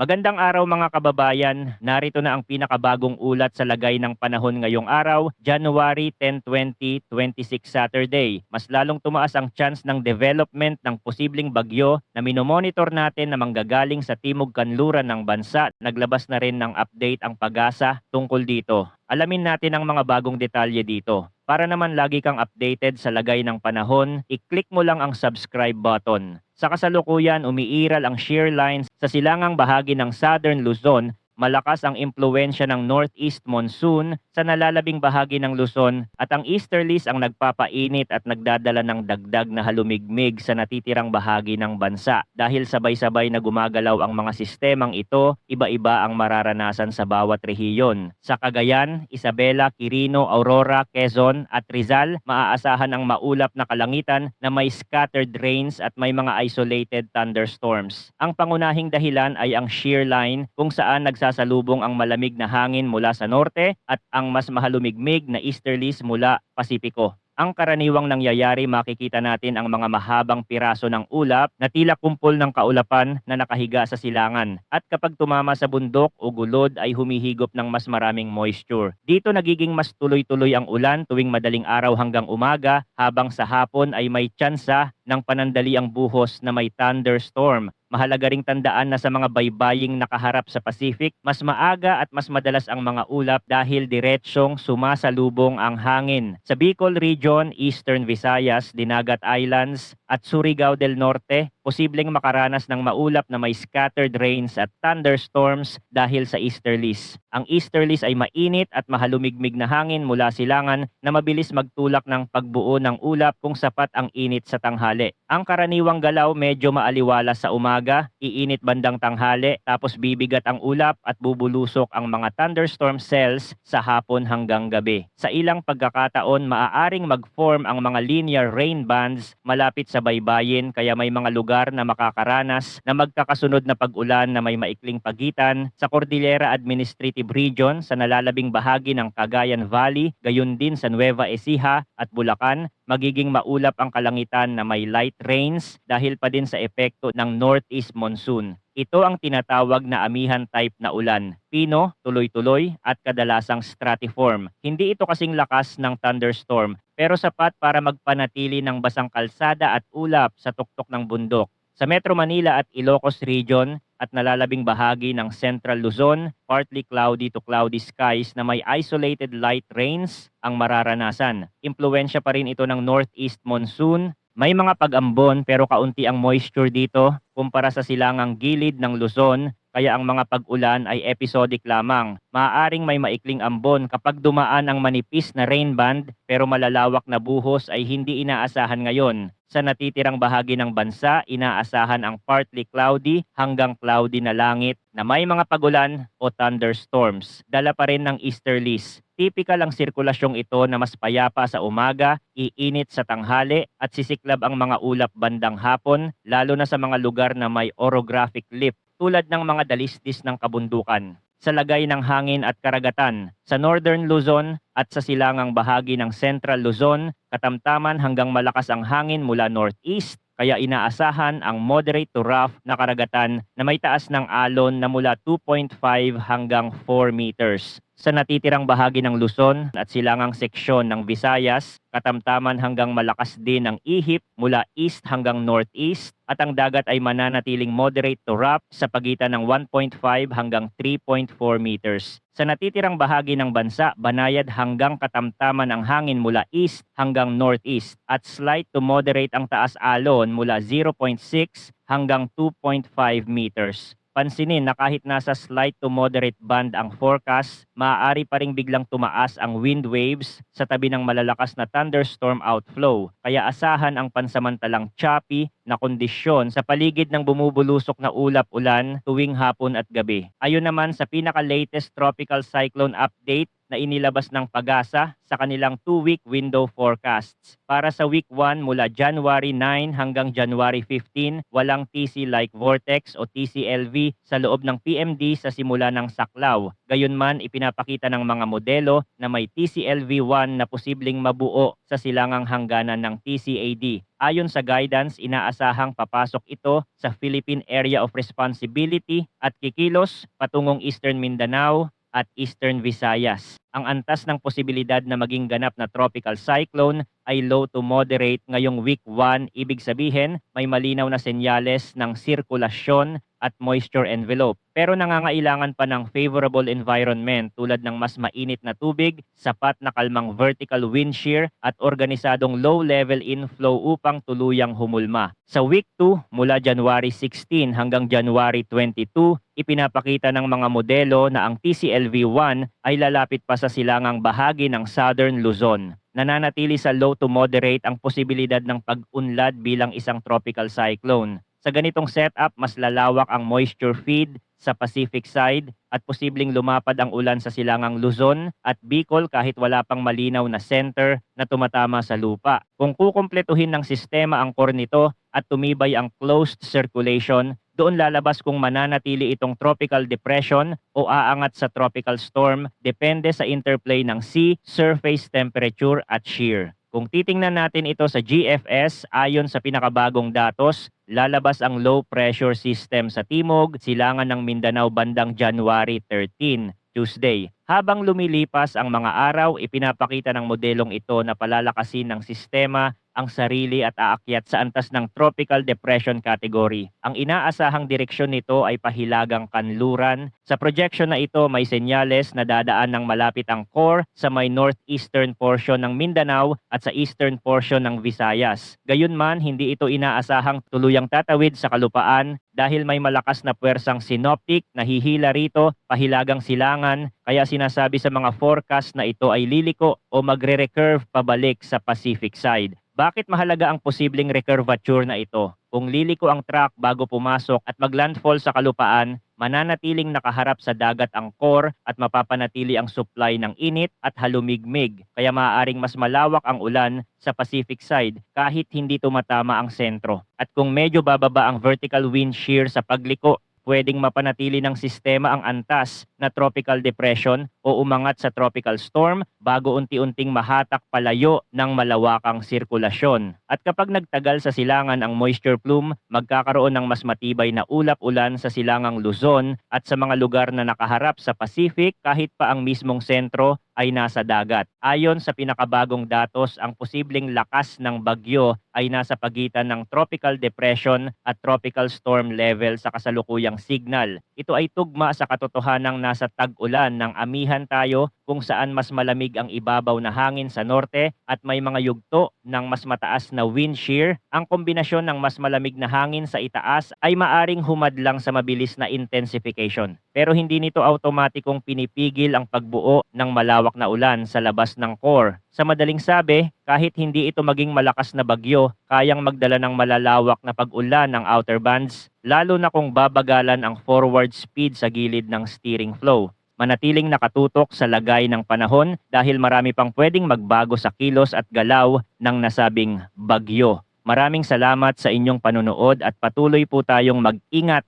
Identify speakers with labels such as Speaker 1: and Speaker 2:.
Speaker 1: Magandang araw mga kababayan. Narito na ang pinakabagong ulat sa lagay ng panahon ngayong araw, January 10, 2026 Saturday. Mas lalong tumaas ang chance ng development ng posibleng bagyo na minomonitor natin na manggagaling sa timog kanluran ng bansa. Naglabas na rin ng update ang Pag-asa tungkol dito. Alamin natin ang mga bagong detalye dito. Para naman lagi kang updated sa lagay ng panahon, i-click mo lang ang subscribe button. Sa kasalukuyan, umiiral ang shear lines sa silangang bahagi ng Southern Luzon. Malakas ang impluwensya ng northeast monsoon sa nalalabing bahagi ng Luzon at ang easterlies ang nagpapainit at nagdadala ng dagdag na halumigmig sa natitirang bahagi ng bansa. Dahil sabay-sabay na gumagalaw ang mga sistemang ito, iba-iba ang mararanasan sa bawat rehiyon. Sa Cagayan, Isabela, Quirino, Aurora, Quezon at Rizal, maaasahan ang maulap na kalangitan na may scattered rains at may mga isolated thunderstorms. Ang pangunahing dahilan ay ang shear line kung saan nagsasalubong ang malamig na hangin mula sa norte at ang mas mahalumigmig na easterlies mula Pasipiko. Ang karaniwang nangyayari, makikita natin ang mga mahabang piraso ng ulap na tila kumpol ng kaulapan na nakahiga sa silangan. At kapag tumama sa bundok o gulod ay humihigop ng mas maraming moisture. Dito nagiging mas tuloy-tuloy ang ulan tuwing madaling araw hanggang umaga, habang sa hapon ay may tsansa ng panandaliang buhos na may thunderstorm. Mahalaga ring tandaan na sa mga baybaying nakaharap sa Pacific, mas maaga at mas madalas ang mga ulap dahil diretsyong sumasalubong ang hangin. Sa Bicol Region, Eastern Visayas, Dinagat Islands at Surigao del Norte, posibleng makaranas ng maulap na may scattered rains at thunderstorms dahil sa easterlies. Ang easterlies ay mainit at mahalumigmig na hangin mula silangan na mabilis magtulak ng pagbuo ng ulap kung sapat ang init sa tanghali. Ang karaniwang galaw medyo maaliwalas sa umaga, iinit bandang tanghali, tapos bibigat ang ulap at bubulusok ang mga thunderstorm cells sa hapon hanggang gabi. Sa ilang pagkakataon, maaaring mag-form ang mga linear rain bands malapit sa baybayin, kaya may mga lugar na makakaranas na magkakasunod na pag-ulan na may maikling pagitan. Sa Cordillera Administrative Region, sa nalalabing bahagi ng Cagayan Valley, gayon din sa Nueva Ecija at Bulacan, magiging maulap ang kalangitan na may light rains dahil pa din sa epekto ng northeast monsoon. Ito ang tinatawag na amihan type na ulan. Pino, tuloy-tuloy at kadalasang stratiform. Hindi ito kasing lakas ng thunderstorm pero sapat para magpanatili ng basang kalsada at ulap sa tuktok ng bundok. Sa Metro Manila at Ilocos Region at nalalabing bahagi ng Central Luzon, partly cloudy to cloudy skies na may isolated light rains ang mararanasan. Impluwensya pa rin ito ng northeast monsoon. May mga pag-ambon pero kaunti ang moisture dito kumpara sa silangang gilid ng Luzon, kaya ang mga pag-ulan ay episodic lamang. Maaaring may maikling ambon kapag dumaan ang manipis na rain band pero malalawak na buhos ay hindi inaasahan ngayon. Sa natitirang bahagi ng bansa, inaasahan ang partly cloudy hanggang cloudy na langit na may mga pagulan o thunderstorms. Dala pa rin ng easterlies. Typical ang sirkulasyong ito na mas payapa sa umaga, iinit sa tanghali at sisiklab ang mga ulap bandang hapon, lalo na sa mga lugar na may orographic lift tulad ng mga dalisdis ng kabundukan. Sa lagay ng hangin at karagatan, sa Northern Luzon at sa silangang bahagi ng Central Luzon, katamtaman hanggang malakas ang hangin mula northeast, kaya inaasahan ang moderate to rough na karagatan na may taas ng alon na mula 2.5 hanggang 4 meters. Sa natitirang bahagi ng Luzon at silangang seksyon ng Visayas, katamtaman hanggang malakas din ang ihip mula east hanggang northeast at ang dagat ay mananatiling moderate to rough sa pagitan ng 1.5 hanggang 3.4 meters. Sa natitirang bahagi ng bansa, banayad hanggang katamtaman ang hangin mula east hanggang northeast at slight to moderate ang taas alon mula 0.6 hanggang 2.5 meters. Pansinin na kahit nasa slight to moderate band ang forecast, maaari pa ring biglang tumaas ang wind waves sa tabi ng malalakas na thunderstorm outflow. Kaya asahan ang pansamantalang choppy na kondisyon sa paligid ng bumubulusok na ulap-ulan tuwing hapon at gabi. Ayon naman sa pinaka-latest tropical cyclone update na inilabas ng PAGASA sa kanilang 2-week window forecasts. Para sa week 1 mula January 9 hanggang January 15, walang TC-like vortex o TCLV sa loob ng PMD sa simula ng saklaw. Gayunman, ipinapakita ng mga modelo na may TCLV1 na posibleng mabuo sa silangang hangganan ng TCAD. Ayon sa guidance, inaasahang papasok ito sa Philippine Area of Responsibility at kikilos patungong Eastern Mindanao at Eastern Visayas. Ang antas ng posibilidad na maging ganap na tropical cyclone ay low to moderate ngayong week 1. Ibig sabihin, may malinaw na senyales ng sirkulasyon at moisture envelope. Pero nangangailangan pa ng favorable environment tulad ng mas mainit na tubig, sapat na kalmang vertical wind shear at organisadong low-level inflow upang tuluyang humulma. Sa week 2, mula January 16 hanggang January 22, ipinapakita ng mga modelo na ang TCLV1 ay lalapit pa sa silangang bahagi ng Southern Luzon. Nananatili sa low to moderate ang posibilidad ng pag-unlad bilang isang tropical cyclone. Sa ganitong setup, mas lalawak ang moisture feed sa Pacific side at posibleng lumapad ang ulan sa silangang Luzon at Bicol kahit wala pang malinaw na center na tumatama sa lupa. Kung kukumpletuhin ng sistema ang core nito at tumibay ang closed circulation, doon lalabas kung mananatili itong tropical depression o aangat sa tropical storm depende sa interplay ng sea, surface temperature at shear. Kung titingnan natin ito sa GFS, ayon sa pinakabagong datos, lalabas ang low pressure system sa timog, silangan ng Mindanao bandang January 13, Tuesday. Habang lumilipas ang mga araw, ipinapakita ng modelong ito na palalakasin ng sistema ang sarili at aakyat sa antas ng tropical depression category. Ang inaasahang direksyon nito ay pahilagang kanluran. Sa projection na ito, may senyales na dadaan ng malapit ang core sa may northeastern portion ng Mindanao at sa eastern portion ng Visayas. Gayunman, hindi ito inaasahang tuluyang tatawid sa kalupaan dahil may malakas na puwersang synoptic na hihila rito, pahilagang silangan, kaya sinasabi sa mga forecast na ito ay liliko o magre-recurve pabalik sa Pacific side. Bakit mahalaga ang posibleng recurvature na ito? Kung liliko ang track bago pumasok at maglandfall sa kalupaan, mananatiling nakaharap sa dagat ang core at mapapanatili ang supply ng init at halumigmig. Kaya maaaring mas malawak ang ulan sa Pacific side kahit hindi tumatama ang sentro. At kung medyo bababa ang vertical wind shear sa pagliko, pwedeng mapanatili ng sistema ang antas na tropical depression o umangat sa tropical storm bago unti-unting mahatak palayo ng malawakang sirkulasyon. At kapag nagtagal sa silangan ang moisture plume, magkakaroon ng mas matibay na ulap-ulan sa silangang Luzon at sa mga lugar na nakaharap sa Pacific kahit pa ang mismong sentro ay nasa dagat. Ayon sa pinakabagong datos, ang posibleng lakas ng bagyo ay nasa pagitan ng tropical depression at tropical storm level sa kasalukuyang signal. Ito ay tugma sa katotohanang nasa tag-ulan ng amihan tayo kung saan mas malamig ang ibabaw na hangin sa norte at may mga yugto ng mas mataas na wind shear. Ang kombinasyon ng mas malamig na hangin sa itaas ay maaring humadlang sa mabilis na intensification. Pero hindi nito automatikong pinipigil ang pagbuo ng malawak na ulan sa labas ng core. Sa madaling sabi, kahit hindi ito maging malakas na bagyo, kayang magdala ng malalawak na pag-ulan ng outer bands, lalo na kung babagalan ang forward speed sa gilid ng steering flow. Manatiling nakatutok sa lagay ng panahon dahil marami pang pwedeng magbago sa kilos at galaw ng nasabing bagyo. Maraming salamat sa inyong panunood at patuloy po tayong mag-ingat